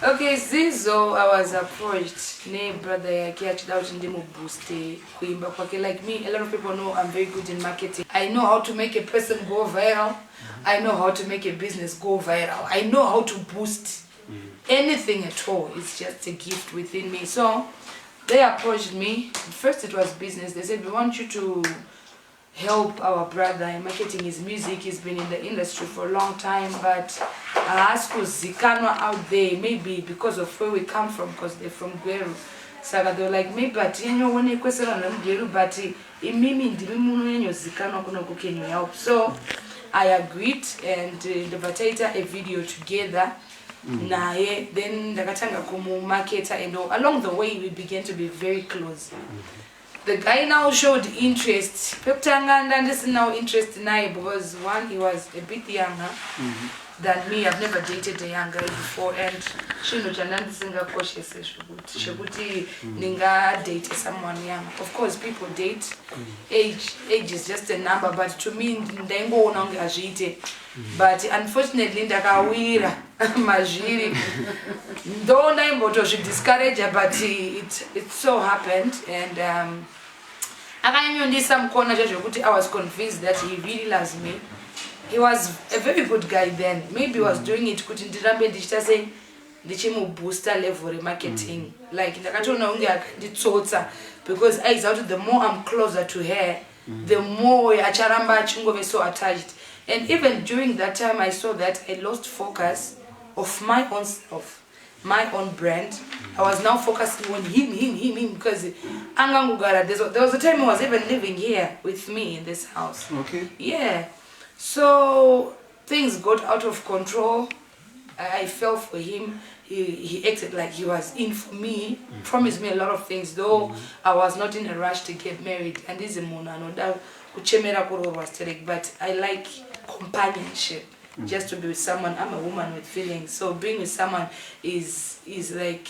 Okay, Zizo, I was approached. Ne brother yake achida kuti ndimubooste kuimba kwake. Like me, a lot of people know I'm very good in marketing. I know how to make a person go viral. I know how to make a business go viral. I know how to boost anything at all. It's just a gift within me. So they approached me. At first it was business. They said, we want you to help our brother in marketing his music. He's been in the industry for a long time, but Zikano out there, maybe because of where we come from, because they're from Gweru. So they were like, maybe, but you know, when you question on Gweru, but can you help? So I agreed, and the Bataita a video together. Then the Katanga Kumu marketer, and along the way we began to be very close. The guy now showed interest. Peptanga and this is now interest in I because one, he was a bit younger than me. I've never dated a young guy before, and she no janandi singa cautious shabuti ninga date someone young. Of course, people date. Age is just a number, but to me, ndengo ononge ajite. But unfortunately, ndakawira majiri. Don't I moto should discourage her, but it so happened, and I was convinced that he really loves me. He was a very good guy then. Maybe he was doing it say booster level marketing. Like because the more I'm closer to her, the more I so attached. And even during that time, I saw that I lost focus of my own self, my own brand. I was now focusing on him, because there was a time he was even living here with me in this house. Okay. Yeah. So things got out of control. I fell for him. He acted like he was in for me, promised me a lot of things, though I was not in a rush to get married. And this is but I like companionship, just to be with someone. I'm a woman with feelings, so being with someone is like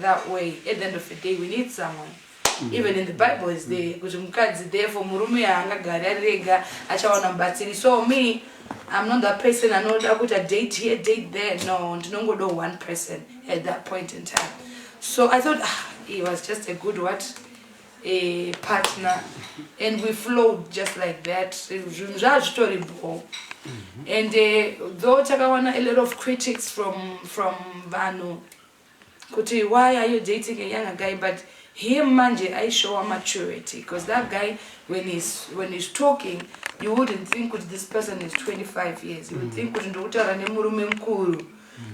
that way. At the end of the day, we need someone. Even in the Bible is there, for so me, I'm not that person. I know that I put a date here, date there. No, don't go to one person at that point in time. So I thought he was just a good a partner, and we flowed just like that. And though a lot of critics from Vanu, why are you dating a younger guy? But him manje, I show a maturity, because that guy, when he's talking, you wouldn't think that this person is 25 years. You would think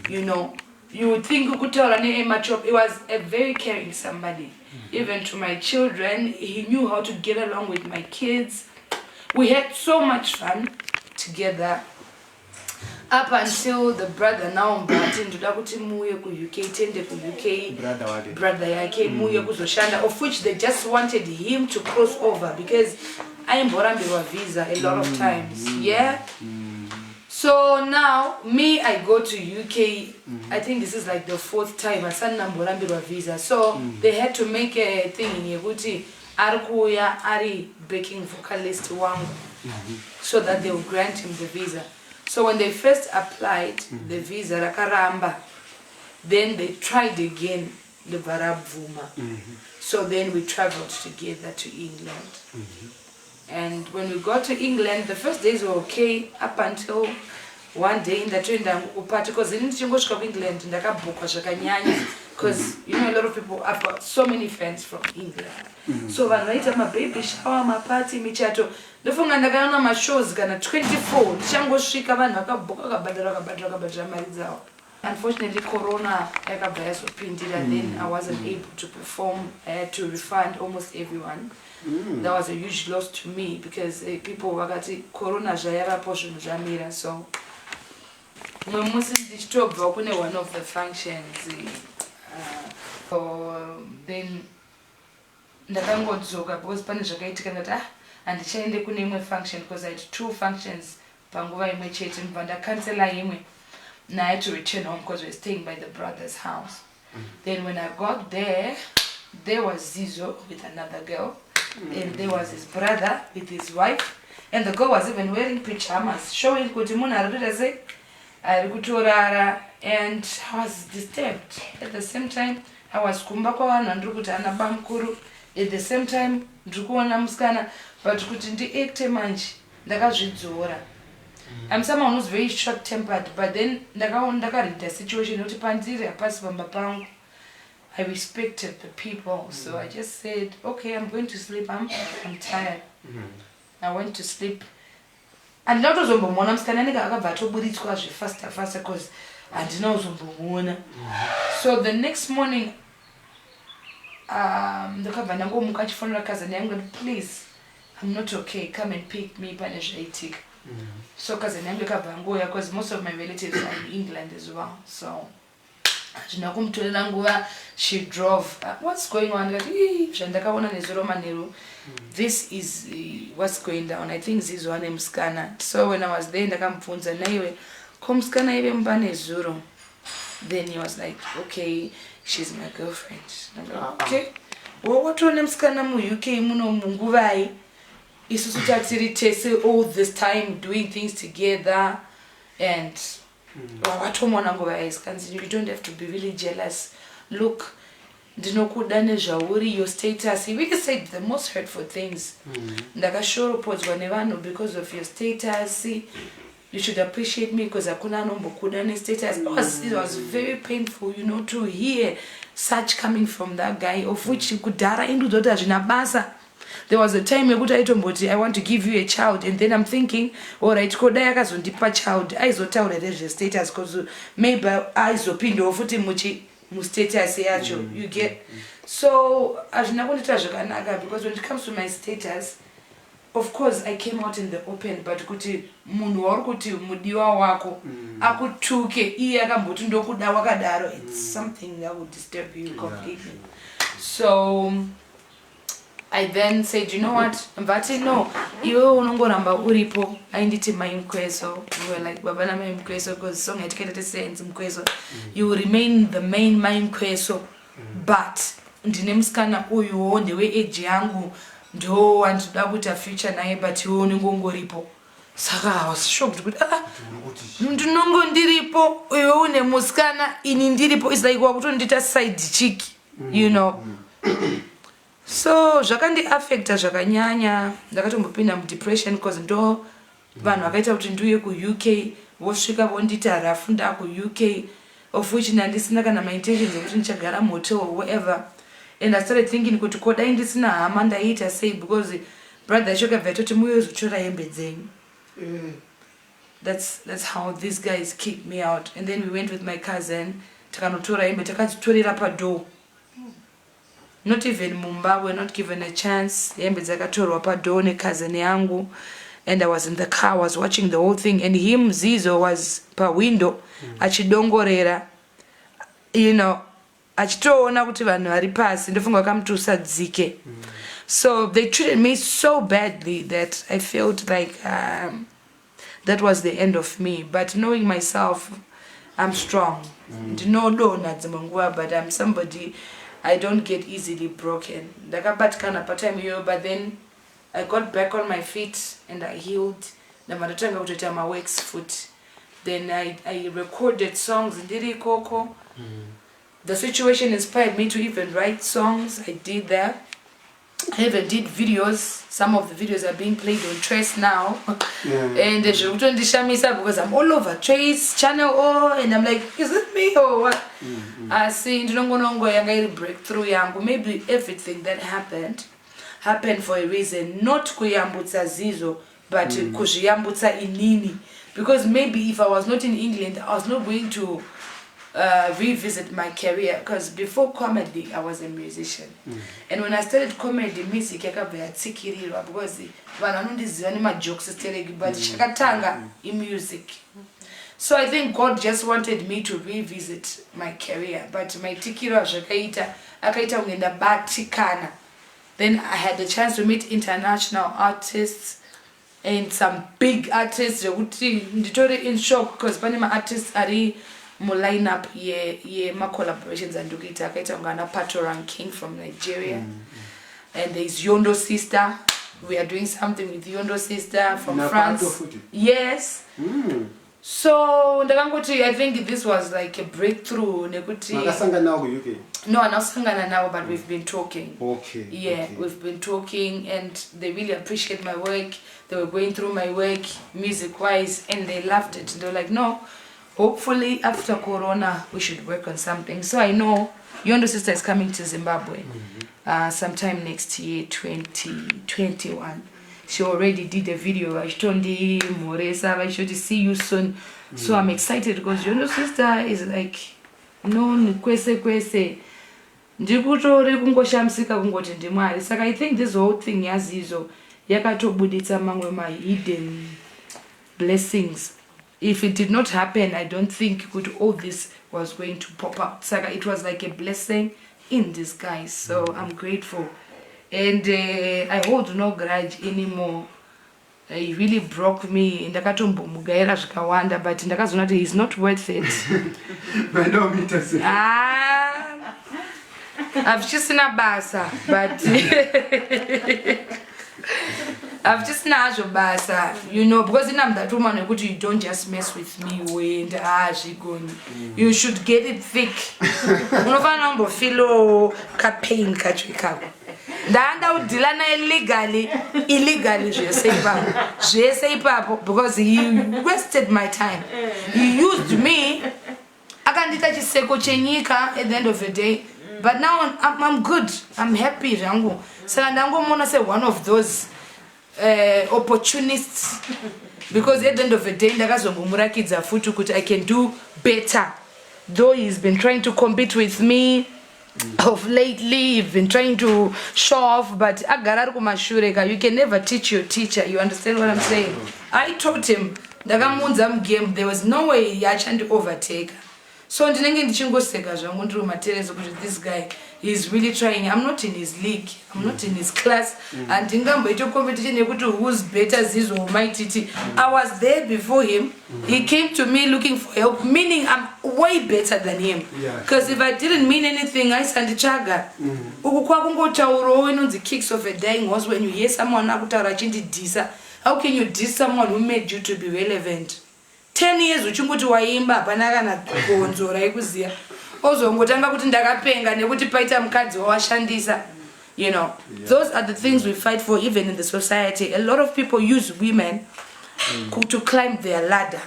you know. You would think he was a very caring somebody. Even to my children, he knew how to get along with my kids. We had so much fun together. Up until the brother now brother yake of which they just wanted him to cross over, because I am Borambiwa visa a lot of times. Yeah. So now me, I go to UK. I think this is like the 4th time I sent Borambiwa visa. So they had to make a thing in Yebuti Arkuya Ari backing vocalist one, so that they will grant him the visa. So when they first applied the visa, Rakaramba, then they tried again the Varab Vuma. So then we traveled together to England. And when we got to England, the first days were okay up until one day in the train, because in England, because you know a lot of people have got so many friends from England. So when I my baby shower, my party, michato, the phone and the my shows gonna 24. Unfortunately, Corona and then I wasn't able to perform. I had to refund almost everyone. That was a huge loss to me, because people were getting Corona Jayara portion Jamira. So when Muslims disturbed one of the functions, then ndakangodzoka because pane zvakaitika ndati and ndichaende kune imwe function, because I had 2 functions panguva imwe chete, ndibva ndakancela imwe. And I had to return home because we were staying by the brother's house. Then when I got there was Zizo with another girl, and there was his brother with his wife, and the girl was even wearing pajamas, showing kuti munhu arikuita sei ari kutorara. And I was disturbed. At the same time, I was kumba kwa vanhu ndiri kuti ana bamukuru. At the same time, ndiri kuona musikana, but kuti ndiacte manje ndakazvidzora. I'm someone who's very short-tempered, but then ndakaread the situation kuti pandiri hapasi pamba pangu. I respected the people, so I just said, okay, I'm going to sleep. I'm tired. I went to sleep. And not as musikana nega akabva atoburitswa faster because handina kuzombomuona. So the next morning, ndakabva ndangomuka achifonera cousin yangu, please, I'm not okay, come and pick me pane zvaitika. So cousin yangu akabva angoya because most of my relatives are in England as well. So she drove. What's going on? This is what's going down. I think this is one name scanner. So when I was there, then he was like, okay, she's my girlfriend. I'm like, okay. Well, what name scanner mu UK muno munguvai? Isusu actually all this time doing things together and you don't have to be really jealous. Look, your status. He really said the most hurtful things. Because of your status, you should appreciate me because I couldn't status. It was very painful, to hear such coming from that guy, of which you could dara into basa. There was a time I want to give you a child, and then I'm thinking, alright, kodayakazondipa child, aizotaura nezve status because maybe aizopinda futi mu status yacho, you get. So azvina kundita zvakanaka because when it comes to my status, of course I came out in the open, but kuti munhu wauri kuti mudiwa wako akutuke iye akamboti ndokuda wakadaro, it's something that would disturb you completely. So I then said, you know what, Mbati, no, iwe unongoramba uripo, ainditi maimkweso. We were like, babana maimkweso, because song etiquette says mkweso. You will remain the main maimkweso, but ndine msikana uyu ndewe age yangu ndo andoda kuita future naye, but iwe unongoripo. Saka I was shocked. Ndinongo ndiripo, iwe une musikana, ini ndiripo. It's like wakutondita side chick, you know. So zvakandi affecta zvakanyanya, ndakatombopinda mu depression because ndo vanhu vakaita kuti ndiuye ku UK, vosvika vondita rafunda ku UK, of which ndisina kana my intentions ekuti ndichagara mu hotel or whatever. And I started thinking kuti kodai ndisina hama ndaita sei, because brother shokabva toti muyozochora hembe dzenyu. That's how these guys kicked me out. And then we went with my cousin, takanotora hembe takadzitorera padoor. Not even Mumbai, we're not given a chance. Hembe dzakatorwa padoor necousin yangu. And I was in the car, I was watching the whole thing, and him, Zizo, was per window, achidongorera, achitoona kuti vanhu vari pasi, ndofunga kamtusadzike. So they treated me so badly that I felt like that was the end of me. But knowing myself, I'm strong. But I'm somebody, I don't get easily broken. But then I got back on my feet and I healed. My work's foot. Then I recorded songs in Diri Koko. The situation inspired me to even write songs. I did that. I even did videos. Some of the videos are being played on Trace now. And because I'm all over Trace channel, and I'm like, is it me or what? I see breakthrough yangu. Maybe everything that happened for a reason. Not kuyambutsa Zizo, but kuyambutsa inini. Because maybe if I was not in England, I was not going to revisit my career, because before comedy I was a musician, and when I started comedy music yakabva because vanhu my jokes but shakatanga in music. So I think God just wanted me to revisit my career, but my tikiro zvakaita akaita kungenda batikana. Then I had the chance to meet international artists and some big artists. Nditori in shock because pane ma artists ari mu lineup ye ma collaborations and ndukita akaita ngana Pato Ranking from Nigeria, and there's Yondo Sister, we are doing something with Yondo sister from France. Yes. So I think this was like a breakthrough. No, I'm not singing now, but we've been talking. Okay. Yeah, okay. We've been talking, and they really appreciate my work. They were going through my work music-wise, and they loved it. They were like, no, hopefully after Corona, we should work on something. So I know Yondo sister is coming to Zimbabwe sometime next year, 2021. She already did a video. I told him, I should see you soon. So I'm excited because Yondo sister is like, no, kwese. Ndikutori kungoshamsika kungoti ndimwari. Saka I think this whole thing yazizo yakatobuditsa mamwe my hidden blessings. If it did not happen, I don't think all this was going to pop up. Saka it was like a blessing in disguise. So I'm grateful. And I hold no grudge anymore. He really broke me. Ndakatombomugaira zvikawanda, but ndakazona kuti he's not worth it. I've just seen a basa, but I've just nazo basa, you know, because I'm that woman you don't just mess with me when you should get it thick. Unofana filo campaign kachwikako. Ndanda udilana illegally because he wasted my time. He used me. Akandita chiseko chenyika at the end of the day. But now I'm good. I'm happy. So I'm say one of those opportunists. Because at the end of the day, I can do better. Though he's been trying to compete with me of lately, he's been trying to show off, but you can never teach your teacher. You understand what I'm saying? I taught him game. There was no way he had to overtake. So this guy is really trying. I'm not in his league. I'm not in his class. And competition who's better this or my titi. I was there before him. He came to me looking for help, meaning I'm way better than him. Because if I didn't mean anything, I stand chaga. The kicks of a dying horse when you hear someone disa. How can you diss someone who made you to be relevant? 10 years uchinguti waimba panaka na kuonzora ikuziya ozongotanga kuti ndakapenga nekuti paita mukadzi wawashandisa, you know. Those are the things we fight for even in the society. A lot of people use women to climb their ladder.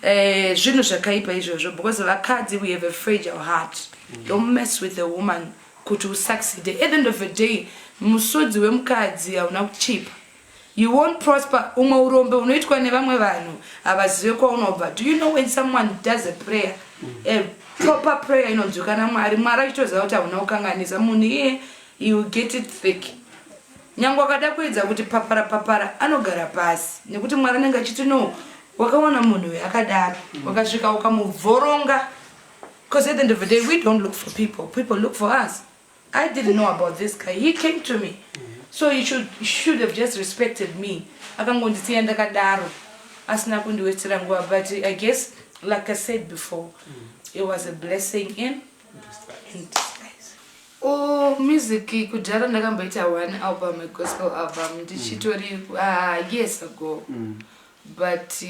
Zvinhu zvakaipa izvozvo because vakadzi we have a fragile heart. Don't mess with a woman kuti succeed. At the end of the day, musodzi wemukadzi hauna kuchipa. You won't prosper. Do you know when someone does a prayer, a proper prayer, you will get it thick. Because at the end of the day, we don't look for people. People look for us. I didn't know about this guy. He came to me. So you should have just respected me. But I guess, like I said before, it was a blessing in disguise. Oh, music, kudala ndakambaita one album, a gospel album. Years ago. But